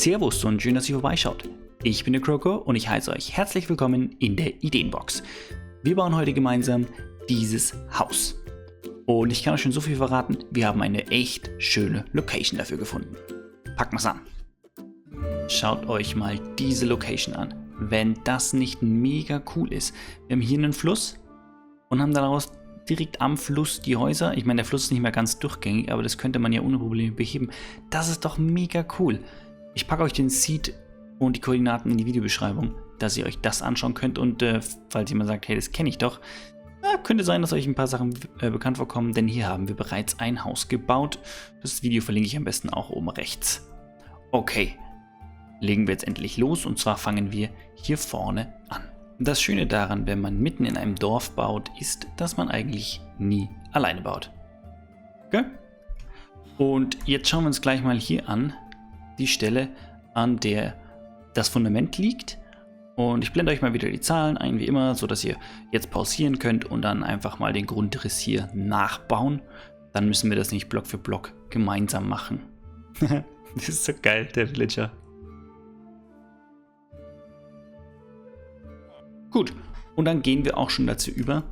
Servus und schön, dass ihr vorbeischaut. Ich bin der Kroko und ich heiße euch herzlich willkommen in der Ideenbox. Wir bauen heute gemeinsam dieses Haus. Und ich kann euch schon so viel verraten, wir haben eine echt schöne Location dafür gefunden. Packen wir's an. Schaut euch mal diese Location an. Wenn das nicht mega cool ist. Wir haben hier einen Fluss und haben daraus direkt am Fluss die Häuser. Ich meine, der Fluss ist nicht mehr ganz durchgängig, aber das könnte man ja ohne Probleme beheben. Das ist doch mega cool. Ich packe euch den Seed und die Koordinaten in die Videobeschreibung, dass ihr euch das anschauen könnt. Und falls jemand sagt, hey, das kenne ich doch, könnte sein, dass euch ein paar Sachen bekannt vorkommen, denn hier haben wir bereits ein Haus gebaut. Das Video verlinke ich am besten auch oben rechts. Okay, legen wir jetzt endlich los und zwar fangen wir hier vorne an. Das Schöne daran, wenn man mitten in einem Dorf baut, ist, dass man eigentlich nie alleine baut. Okay? Und jetzt schauen wir uns gleich mal hier an, die Stelle, an der das Fundament liegt. Und ich blende euch mal wieder die Zahlen ein, wie immer, so dass ihr jetzt pausieren könnt und dann einfach mal den Grundriss hier nachbauen. Dann müssen wir das nicht Block für Block gemeinsam machen. Das ist so geil, der Villager. Gut, und dann gehen wir auch schon dazu über,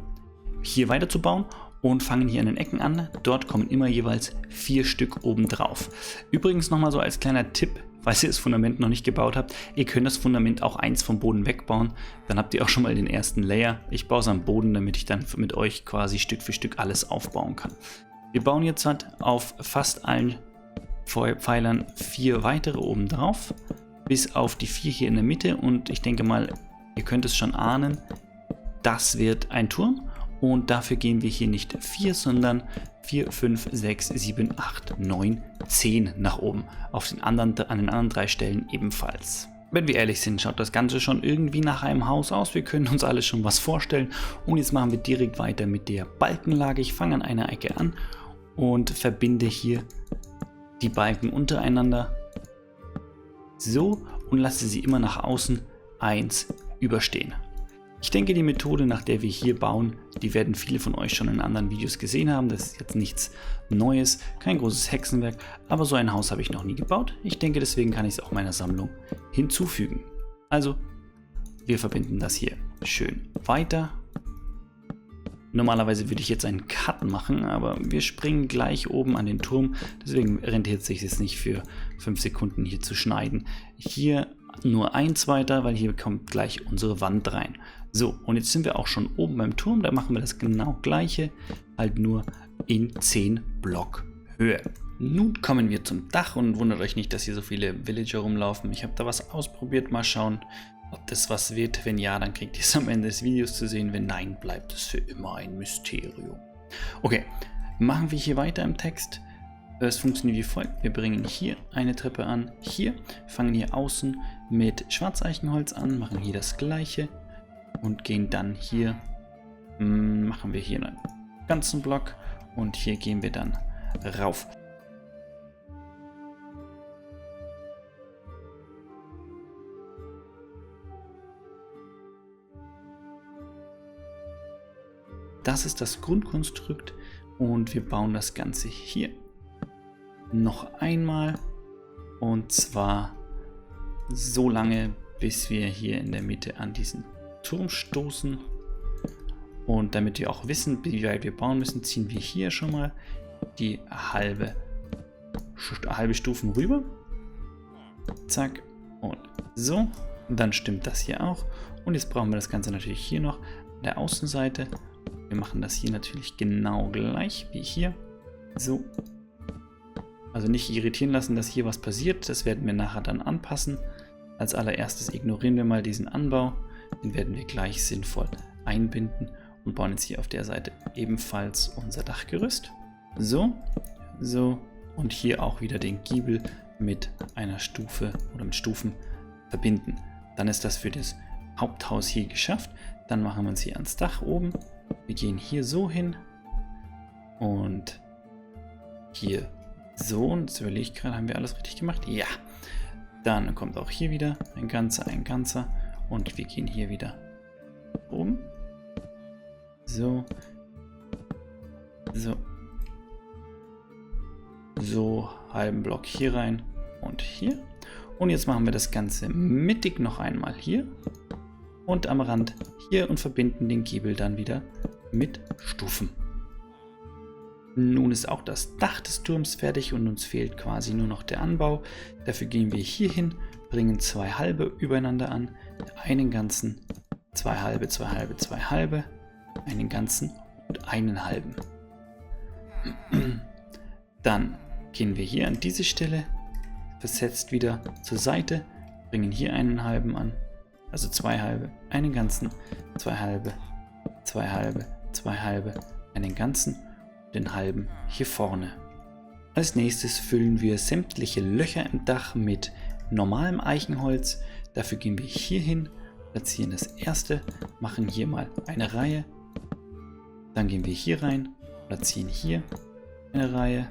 hier weiterzubauen und fangen hier an den Ecken an. Dort kommen immer jeweils 4 Stück oben drauf. Übrigens nochmal so als kleiner Tipp, falls ihr das Fundament noch nicht gebaut habt, ihr könnt das Fundament auch eins vom Boden wegbauen. Dann habt ihr auch schon mal den ersten Layer. Ich baue es am Boden, damit ich dann mit euch quasi Stück für Stück alles aufbauen kann. Wir bauen jetzt halt auf fast allen Pfeilern 4 weitere oben drauf, bis auf die 4 hier in der Mitte. Und ich denke mal, ihr könnt es schon ahnen, das wird ein Turm. Und dafür gehen wir hier nicht 4, sondern 4, 5, 6, 7, 8, 9, 10 nach oben. An den anderen 3 Stellen ebenfalls. Wenn wir ehrlich sind, schaut das Ganze schon irgendwie nach einem Haus aus. Wir können uns alles schon was vorstellen. Und jetzt machen wir direkt weiter mit der Balkenlage. Ich fange an einer Ecke an und verbinde hier die Balken untereinander. So, und lasse sie immer nach außen 1 überstehen. Ich denke, die Methode, nach der wir hier bauen, die werden viele von euch schon in anderen Videos gesehen haben. Das ist jetzt nichts Neues, kein großes Hexenwerk, aber so ein Haus habe ich noch nie gebaut. Ich denke, deswegen kann ich es auch meiner Sammlung hinzufügen. Also, wir verbinden das hier schön weiter. Normalerweise würde ich jetzt einen Cut machen, aber wir springen gleich oben an den Turm. Deswegen rentiert es sich jetzt nicht für 5 Sekunden hier zu schneiden. Hier nur 1 weiter, weil hier kommt gleich unsere Wand rein. So, und jetzt sind wir auch schon oben beim Turm. Da machen wir das genau gleiche, halt nur in 10 Block Höhe. Nun kommen wir zum Dach und wundert euch nicht, dass hier so viele Villager rumlaufen. Ich habe da was ausprobiert. Mal schauen, ob das was wird. Wenn ja, dann kriegt ihr es am Ende des Videos zu sehen. Wenn nein, bleibt es für immer ein Mysterium. Okay, machen wir hier weiter im Text. Es funktioniert wie folgt. Wir bringen hier eine Treppe an, hier, fangen hier außen mit Schwarzeichenholz an, machen hier das gleiche und gehen dann hier, machen wir hier einen ganzen Block und hier gehen wir dann rauf. Das ist das Grundkonstrukt und wir bauen das Ganze hier noch einmal und zwar so lange, bis wir hier in der Mitte an diesen Turm stoßen. Und damit wir auch wissen, wie weit wir bauen müssen, ziehen wir hier schon mal die halbe Stufen rüber. Zack und so. Und dann stimmt das hier auch. Und jetzt brauchen wir das Ganze natürlich hier noch an der Außenseite. Wir machen das hier natürlich genau gleich wie hier. So. Also nicht irritieren lassen, dass hier was passiert. Das werden wir nachher dann anpassen. Als allererstes ignorieren wir mal diesen Anbau. Den werden wir gleich sinnvoll einbinden und bauen jetzt hier auf der Seite ebenfalls unser Dachgerüst. So, so und hier auch wieder den Giebel mit einer Stufe oder mit Stufen verbinden. Dann ist das für das Haupthaus hier geschafft. Dann machen wir uns hier ans Dach oben. Wir gehen hier so hin und hier so, und jetzt überlege ich gerade, haben wir alles richtig gemacht? Ja. Dann kommt auch hier wieder ein ganzer und wir gehen hier wieder oben. So. So. So, halben Block hier rein und hier. Und jetzt machen wir das Ganze mittig noch einmal hier und am Rand hier und verbinden den Giebel dann wieder mit Stufen. Nun ist auch das Dach des Turms fertig und uns fehlt quasi nur noch der Anbau. Dafür gehen wir hier hin, bringen 2 halbe übereinander an, einen ganzen, 2 halbe, 2 halbe, 2 halbe, einen ganzen und einen halben. Dann gehen wir hier an diese Stelle, versetzt wieder zur Seite, bringen hier einen halben an, also 2 halbe, einen ganzen, 2 halbe, 2 halbe, 2 halbe, einen ganzen, den halben hier vorne. Als nächstes füllen wir sämtliche Löcher im Dach mit normalem Eichenholz. Dafür gehen wir hier hin, platzieren das erste, machen hier mal eine Reihe, dann gehen wir hier rein, platzieren hier eine Reihe,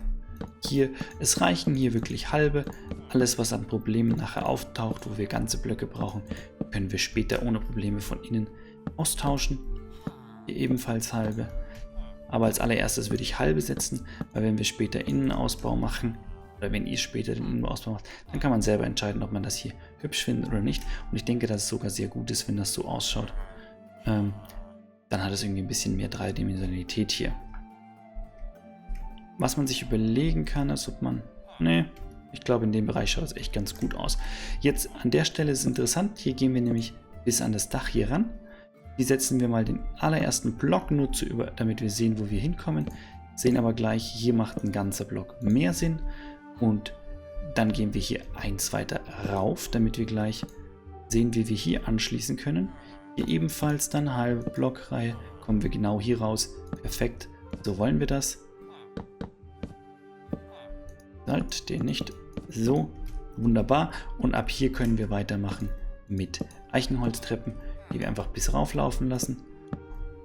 hier, es reichen hier wirklich halbe, alles was an Problemen nachher auftaucht, wo wir ganze Blöcke brauchen, können wir später ohne Probleme von innen austauschen, hier ebenfalls halbe. Aber als allererstes würde ich halbe setzen, weil wenn wir später Innenausbau machen, oder wenn ihr später den Innenausbau macht, dann kann man selber entscheiden, ob man das hier hübsch findet oder nicht. Und ich denke, dass es sogar sehr gut ist, wenn das so ausschaut. Dann hat es irgendwie ein bisschen mehr Dreidimensionalität hier. Was man sich überlegen kann, ist, ob man... Nee, ich glaube, in dem Bereich schaut es echt ganz gut aus. Jetzt an der Stelle ist es interessant, hier gehen wir nämlich bis an das Dach hier ran. Hier setzen wir mal den allerersten Block nur damit wir sehen, wo wir hinkommen. Sehen aber gleich, hier macht ein ganzer Block mehr Sinn. Und dann gehen wir hier eins weiter rauf, damit wir gleich sehen, wie wir hier anschließen können. Hier ebenfalls dann halbe Blockreihe, kommen wir genau hier raus. Perfekt, so wollen wir das. Halt den nicht. So, wunderbar. Und ab hier können wir weitermachen mit Eichenholztreppen, die wir einfach bis rauflaufen lassen.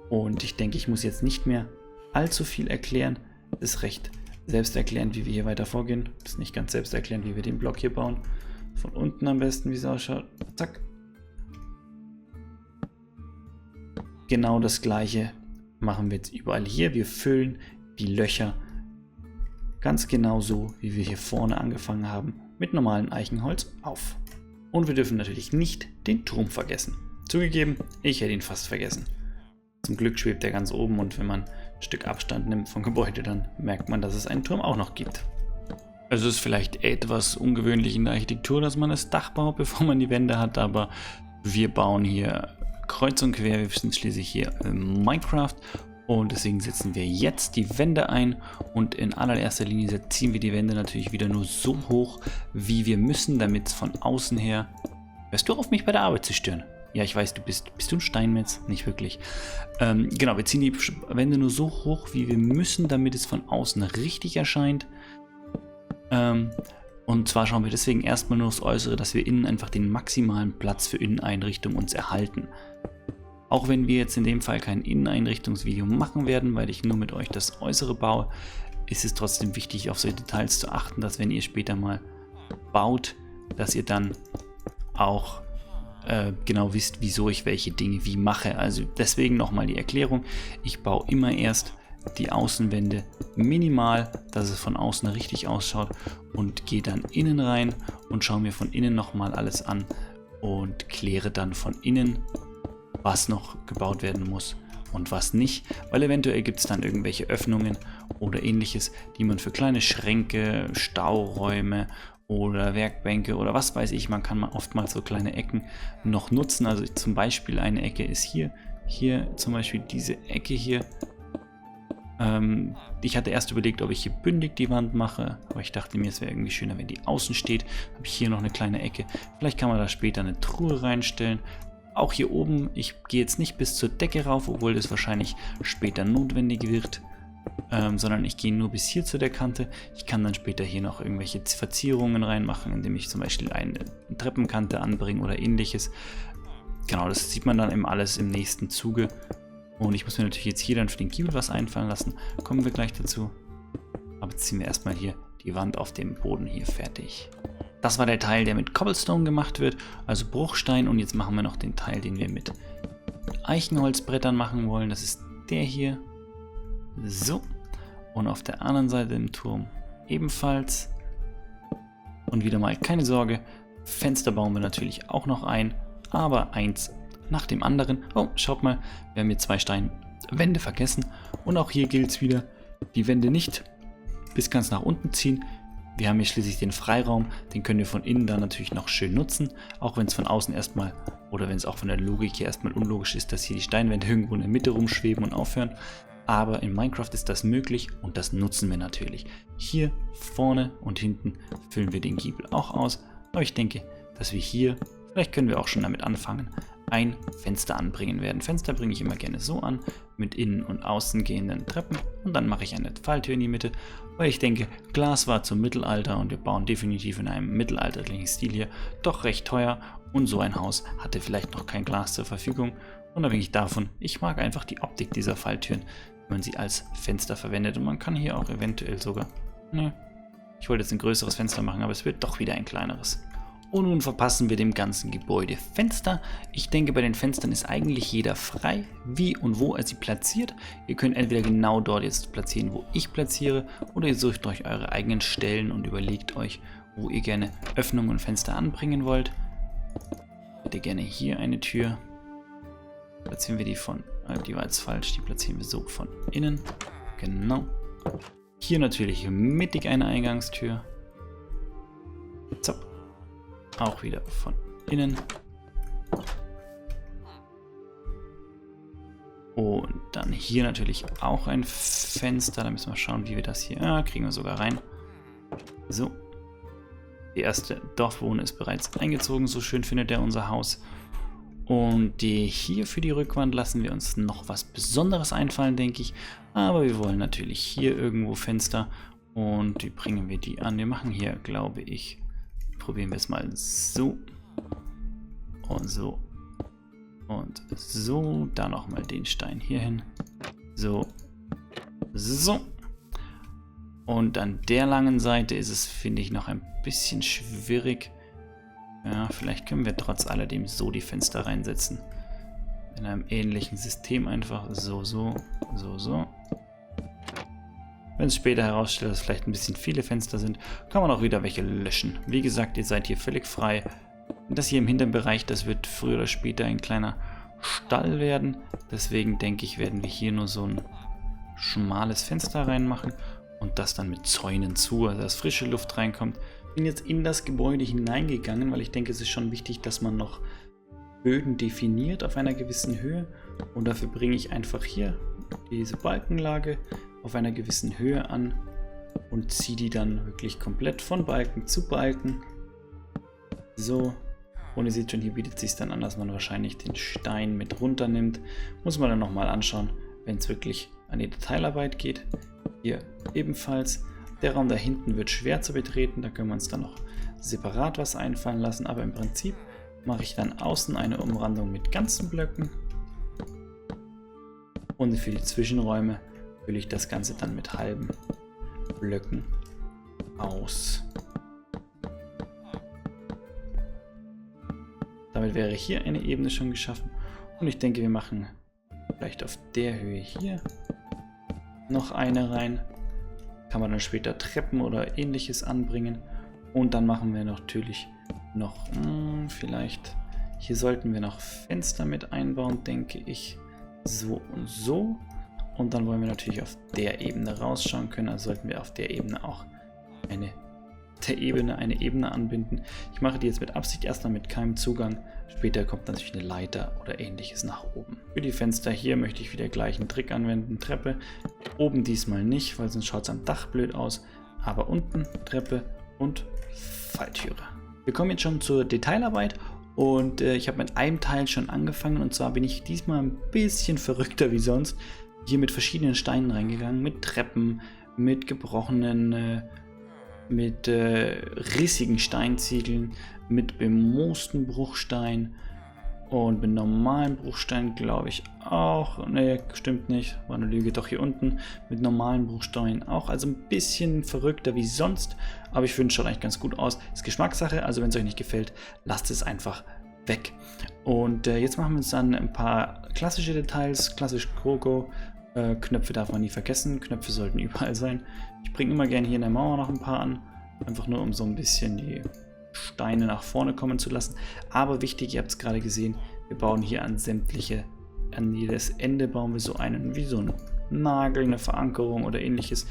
Und ich denke, ich muss jetzt nicht mehr allzu viel erklären. Es ist recht selbsterklärend, wie wir hier weiter vorgehen. Es ist nicht ganz selbsterklärend, wie wir den Block hier bauen. Von unten am besten, wie es ausschaut. Zack. Genau das gleiche machen wir jetzt überall hier. Wir füllen die Löcher ganz genau so, wie wir hier vorne angefangen haben, mit normalem Eichenholz auf. Und wir dürfen natürlich nicht den Turm vergessen. Zugegeben, ich hätte ihn fast vergessen. Zum Glück schwebt er ganz oben und wenn man ein Stück Abstand nimmt vom Gebäude, dann merkt man, dass es einen Turm auch noch gibt. Also es ist vielleicht etwas ungewöhnlich in der Architektur, dass man das Dach baut, bevor man die Wände hat, aber wir bauen hier kreuz und quer, wir sind schließlich hier in Minecraft und deswegen setzen wir jetzt die Wände ein und in allererster Linie ziehen wir die Wände natürlich wieder nur so hoch, wie wir müssen, damit es von außen her... Hörst du auf, mich bei der Arbeit zu stören? Ja, ich weiß, bist du ein Steinmetz? Nicht wirklich. Genau, wir ziehen die Wände nur so hoch, wie wir müssen, damit es von außen richtig erscheint. Und zwar schauen wir deswegen erstmal nur aufs Äußere, dass wir innen einfach den maximalen Platz für Inneneinrichtung uns erhalten. Auch wenn wir jetzt in dem Fall kein Inneneinrichtungsvideo machen werden, weil ich nur mit euch das Äußere baue, ist es trotzdem wichtig, auf solche Details zu achten, dass wenn ihr später mal baut, dass ihr dann auch genau wisst, wieso ich welche Dinge wie mache. Also deswegen nochmal die Erklärung. Ich baue immer erst die Außenwände minimal, dass es von außen richtig ausschaut und gehe dann innen rein und schaue mir von innen nochmal alles an und kläre dann von innen, was noch gebaut werden muss und was nicht, weil eventuell gibt es dann irgendwelche Öffnungen oder ähnliches, die man für kleine Schränke, Stauräume oder Werkbänke oder was weiß ich, man kann oftmals so kleine Ecken noch nutzen. Also zum Beispiel eine Ecke ist hier zum Beispiel diese Ecke hier. Ich hatte erst überlegt, ob ich hier bündig die Wand mache, aber ich dachte mir, es wäre irgendwie schöner, wenn die außen steht. Habe ich hier noch eine kleine Ecke. Vielleicht kann man da später eine Truhe reinstellen. Auch hier oben, ich gehe jetzt nicht bis zur Decke rauf, obwohl das wahrscheinlich später notwendig wird. Sondern ich gehe nur bis hier zu der Kante. Ich kann dann später hier noch irgendwelche Verzierungen reinmachen, indem ich zum Beispiel eine Treppenkante anbringe oder ähnliches. Genau, das sieht man dann eben alles im nächsten Zuge. Und ich muss mir natürlich jetzt hier dann für den Giebel was einfallen lassen. Kommen wir gleich dazu. Aber jetzt ziehen wir erstmal hier die Wand auf dem Boden hier fertig. Das war der Teil, der mit Cobblestone gemacht wird, also Bruchstein. Und jetzt machen wir noch den Teil, den wir mit Eichenholzbrettern machen wollen. Das ist der hier. So, und auf der anderen Seite im Turm ebenfalls. Und wieder mal keine Sorge, Fenster bauen wir natürlich auch noch ein, aber eins nach dem anderen. Oh, schaut mal, wir haben hier 2 Steinwände vergessen. Und auch hier gilt es wieder, die Wände nicht bis ganz nach unten ziehen. Wir haben hier schließlich den Freiraum, den können wir von innen dann natürlich noch schön nutzen, auch wenn es von außen erstmal, oder wenn es auch von der Logik her erstmal unlogisch ist, dass hier die Steinwände irgendwo in der Mitte rumschweben und aufhören. Aber in Minecraft ist das möglich und das nutzen wir natürlich. Hier vorne und hinten füllen wir den Giebel auch aus, aber ich denke, dass wir hier, vielleicht können wir auch schon damit anfangen, ein Fenster anbringen werden. Fenster bringe ich immer gerne so an, mit innen und außen gehenden Treppen, und dann mache ich eine Falltür in die Mitte, weil ich denke, Glas war zum Mittelalter und wir bauen definitiv in einem mittelalterlichen Stil hier doch recht teuer, und so ein Haus hatte vielleicht noch kein Glas zur Verfügung. Unabhängig davon, ich mag einfach die Optik dieser Falltüren, wenn man sie als Fenster verwendet, und man kann hier auch eventuell sogar, ich wollte jetzt ein größeres Fenster machen, aber es wird doch wieder ein kleineres. Und nun verpassen wir dem ganzen Gebäude Fenster. Ich denke, bei den Fenstern ist eigentlich jeder frei, wie und wo er sie platziert. Ihr könnt entweder genau dort jetzt platzieren, wo ich platziere, oder ihr sucht euch eure eigenen Stellen und überlegt euch, wo ihr gerne Öffnungen und Fenster anbringen wollt. Ich hätte gerne hier eine Tür. Platzieren wir die von, die war jetzt falsch, die platzieren wir so von innen. Genau. Hier natürlich mittig eine Eingangstür. Zapp. Auch wieder von innen. Und dann hier natürlich auch ein Fenster. Da müssen wir schauen, wie wir das hier... kriegen wir sogar rein. So. Der erste Dorfbewohner ist bereits eingezogen. So schön findet er unser Haus. Und hier für die Rückwand lassen wir uns noch was Besonderes einfallen, denke ich. Aber wir wollen natürlich hier irgendwo Fenster. Und wie bringen wir die an? Wir machen hier, glaube ich... Probieren wir es mal so und so und so. Da nochmal den Stein hier hin. So. So. Und an der langen Seite ist es, finde ich, noch ein bisschen schwierig. Ja, vielleicht können wir trotz alledem so die Fenster reinsetzen. In einem ähnlichen System einfach so, so, so, so. Wenn es später herausstellt, dass es vielleicht ein bisschen viele Fenster sind, kann man auch wieder welche löschen. Wie gesagt, ihr seid hier völlig frei. Das hier im hinteren Bereich, das wird früher oder später ein kleiner Stall werden. Deswegen denke ich, werden wir hier nur so ein schmales Fenster reinmachen und das dann mit Zäunen zu, also dass frische Luft reinkommt. Ich bin jetzt in das Gebäude hineingegangen, weil ich denke, es ist schon wichtig, dass man noch Böden definiert auf einer gewissen Höhe. Und dafür bringe ich einfach hier diese Balkenlage auf einer gewissen Höhe an und ziehe die dann wirklich komplett von Balken zu Balken. So. Und ihr seht schon, hier bietet es sich dann an, dass man wahrscheinlich den Stein mit runter nimmt. Muss man dann nochmal anschauen, wenn es wirklich an die Detailarbeit geht. Hier ebenfalls. Der Raum da hinten wird schwer zu betreten, da können wir uns dann noch separat was einfallen lassen. Aber im Prinzip mache ich dann außen eine Umrandung mit ganzen Blöcken. Und für die Zwischenräume fülle ich das Ganze dann mit halben Blöcken aus. Damit wäre hier eine Ebene schon geschaffen. Und ich denke, wir machen vielleicht auf der Höhe hier noch eine rein. Kann man dann später Treppen oder ähnliches anbringen. Und dann machen wir natürlich noch, vielleicht, hier sollten wir noch Fenster mit einbauen, denke ich. So und so. Und dann wollen wir natürlich auf der Ebene rausschauen können. Also sollten wir auf der Ebene auch eine Ebene anbinden. Ich mache die jetzt mit Absicht erstmal mit keinem Zugang. Später kommt natürlich eine Leiter oder ähnliches nach oben. Für die Fenster hier möchte ich wieder gleich einen Trick anwenden. Treppe. Oben diesmal nicht, weil sonst schaut es am Dach blöd aus. Aber unten Treppe und Falltüre. Wir kommen jetzt schon zur Detailarbeit. Und ich habe mit einem Teil schon angefangen. Und zwar bin ich diesmal ein bisschen verrückter wie sonst. Hier mit verschiedenen Steinen reingegangen. Mit Treppen, mit gebrochenen... mit rissigen Steinziegeln, mit bemoosten Bruchstein und mit normalen Bruchsteinen, glaube ich auch. Ne, stimmt nicht, war eine Lüge. Doch hier unten mit normalen Bruchsteinen auch. Also ein bisschen verrückter wie sonst, aber ich finde es schaut eigentlich ganz gut aus. Ist Geschmackssache, also wenn es euch nicht gefällt, lasst es einfach weg. Und jetzt machen wir uns dann ein paar klassische Details, klassisch Kroko. Knöpfe darf man nie vergessen, Knöpfe sollten überall sein. Ich bringe immer gerne hier in der Mauer noch ein paar an, einfach nur um so ein bisschen die Steine nach vorne kommen zu lassen. Aber wichtig, ihr habt es gerade gesehen, wir bauen hier an jedes Ende bauen wir so einen, wie so ein Nagel, eine Verankerung oder ähnliches.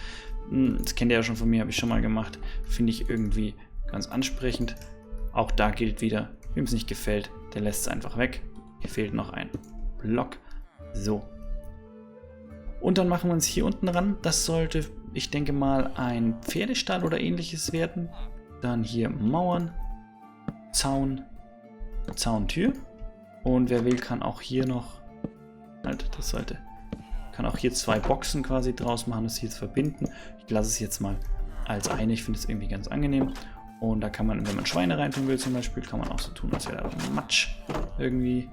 Das kennt ihr ja schon von mir, habe ich schon mal gemacht. Finde ich irgendwie ganz ansprechend. Auch da gilt wieder, wem es nicht gefällt, der lässt es einfach weg. Hier fehlt noch ein Block. So. Und dann machen wir uns hier unten ran. Das sollte, ich denke mal, ein Pferdestall oder ähnliches werden. Dann hier Mauern, Zaun, Zauntür. Und wer will, kann auch hier noch, kann auch hier 2 Boxen quasi draus machen, das hier zu verbinden. Ich lasse es jetzt mal als eine, ich finde es irgendwie ganz angenehm. Und da kann man, wenn man Schweine reintun will zum Beispiel, kann man auch so tun, als wäre da Matsch irgendwie.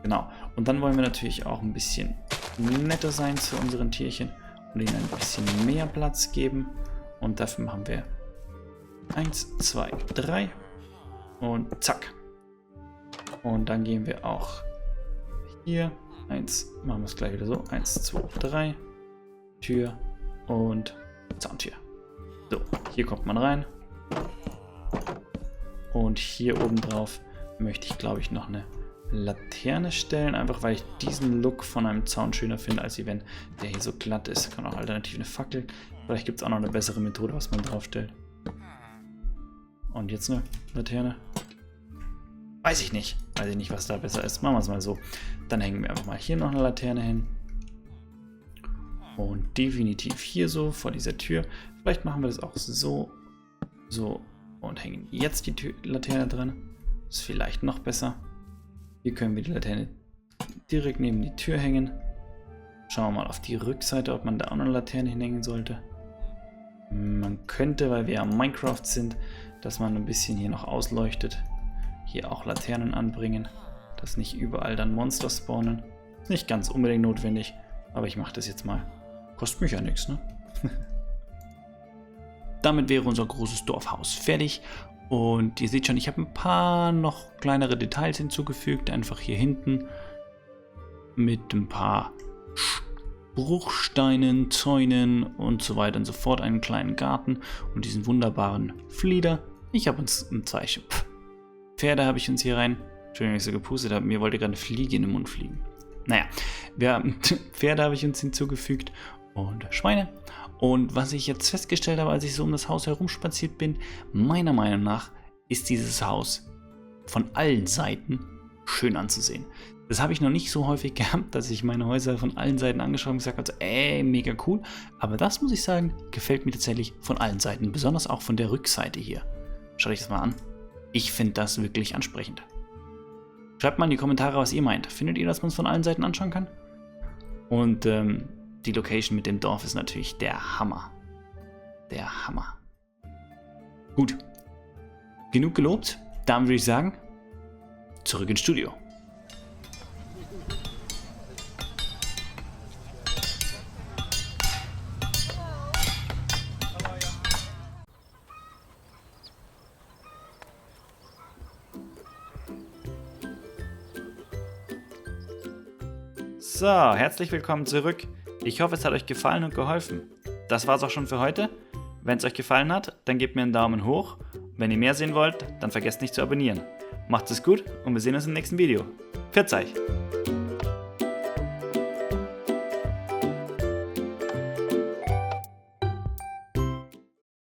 Genau. Und dann wollen wir natürlich auch ein bisschen netter sein zu unseren Tierchen und ihnen ein bisschen mehr Platz geben. Und dafür machen wir 1, 2, 3 und zack. Und dann gehen wir auch hier. Machen wir es gleich wieder so. 1, 2, 3. Tür und Zauntür. So, hier kommt man rein. Und hier oben drauf möchte ich, glaube ich, noch eine Laterne stellen. Einfach weil ich diesen Look von einem Zaun schöner finde, als wenn der hier so glatt ist. Kann auch alternativ eine Fackel. Vielleicht gibt es auch noch eine bessere Methode, was man drauf stellt. Und jetzt eine Laterne. Weiß ich nicht, was da besser ist. Machen wir es mal so. Dann hängen wir einfach mal hier noch eine Laterne hin. Und definitiv hier so vor dieser Tür. Vielleicht machen wir das auch so. So. Und hängen jetzt die Laterne dran. Ist vielleicht noch besser. Hier können wir die Laterne direkt neben die Tür hängen. Schauen wir mal auf die Rückseite, ob man da auch noch eine Laterne hinhängen sollte. Man könnte, weil wir ja Minecraft sind, dass man ein bisschen hier noch ausleuchtet. Hier auch Laternen anbringen, dass nicht überall dann Monster spawnen. Ist nicht ganz unbedingt notwendig, aber ich mache das jetzt mal. Kostet mich ja nichts, ne? Damit wäre unser großes Dorfhaus fertig. Und ihr seht schon, ich habe ein paar noch kleinere Details hinzugefügt. Einfach hier hinten mit ein paar Bruchsteinen, Zäunen und so weiter und so fort. Einen kleinen Garten und diesen wunderbaren Flieder. Ich habe uns ein Zeichen. Pferde habe ich uns hier rein. Entschuldigung, dass ich so gepustet habe. Mir wollte gerade eine Fliege in den Mund fliegen. Naja, Pferde habe ich uns hinzugefügt und Schweine. Und was ich jetzt festgestellt habe, als ich so um das Haus herumspaziert bin, meiner Meinung nach ist dieses Haus von allen Seiten schön anzusehen. Das habe ich noch nicht so häufig gehabt, dass ich meine Häuser von allen Seiten angeschaut und gesagt habe, so, mega cool. Aber das, muss ich sagen, gefällt mir tatsächlich von allen Seiten. Besonders auch von der Rückseite hier. Schaut euch das mal an. Ich finde das wirklich ansprechend. Schreibt mal in die Kommentare, was ihr meint. Findet ihr, dass man es von allen Seiten anschauen kann? Und die Location mit dem Dorf ist natürlich der Hammer. Der Hammer. Gut. Genug gelobt. Dann würde ich sagen, zurück ins Studio. So, herzlich willkommen zurück. Ich hoffe, es hat euch gefallen und geholfen. Das war's auch schon für heute. Wenn es euch gefallen hat, dann gebt mir einen Daumen hoch. Wenn ihr mehr sehen wollt, dann vergesst nicht zu abonnieren. Macht es gut und wir sehen uns im nächsten Video. Pfiat euch!